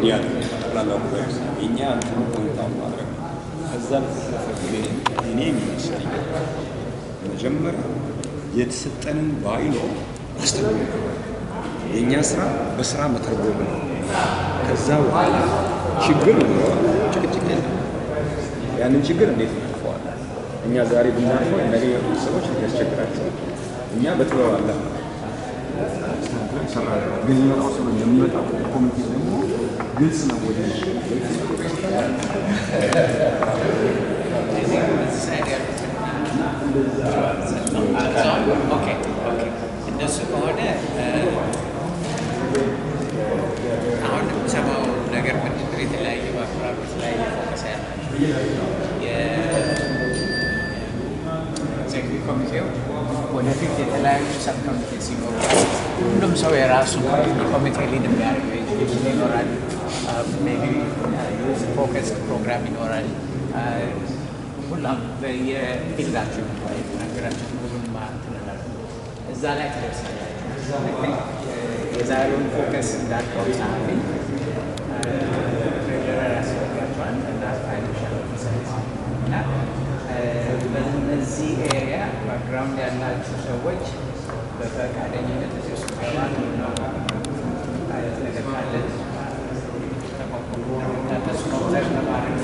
ያድርግ ጠቅላላ ጉባኤ እኛ አንተን ኮንታክት ማድረግ ከዛ በተረፈ እኔ የሚመስለኝ መጀመሪያ የተሰጠንን ባይሎ አስተምሮ የእኛ ስራ በስራ መተርጎም ነው። ከዛ በኋላ ችግር ነው ጭቅጭቅ የለም። ያንን ችግር እንዴት እናልፈዋለን? እኛ ዛሬ ብናልፈው ነገ ያሉት ሰዎች ያስቸግራቸዋል። እኛ በጥበብ አለ ግን የሚመጣው ሰው የሚመጣው ኮሚቴ ደግሞ ግልጽ ነው ወደ እንደሱ ከሆነ አሁን የምሰማው ነገር ምንድን ነው? የተለያዩ አፕራሮች ላይ ፎከስ ያላቸው የኤግዜክቲቭ ኮሚቴው ወደፊት የተለያዩ ሰብ ኮሚቴ ሲኖሩ ሁሉም ሰው የራሱ ኮሚቴ ሊድ የሚያደርገው ኤጁኬሽን ይኖራል፣ ሜይ ቢ ዩዝ ፎከስ ፕሮግራም ይኖራል። ሁላም በየፊልዳችሁ ነገራችሁ ሁሉም ማትነላል እዛ ላይ ትደርሳላችሁ። የዛሬውን ፎከስ እንዳልከው ጸሐፊ ሬጉለር ያስፈልጋቸዋል እና ፋይናንሻል እና በእነዚህ ኤሪያ ባክግራውንድ ያላቸው ሰዎች በፈቃደኝነት እዚህ ውስጥ ገባሉ ነው ነገር ካለ ተቋቁሞ ተስኖ ለማድረግ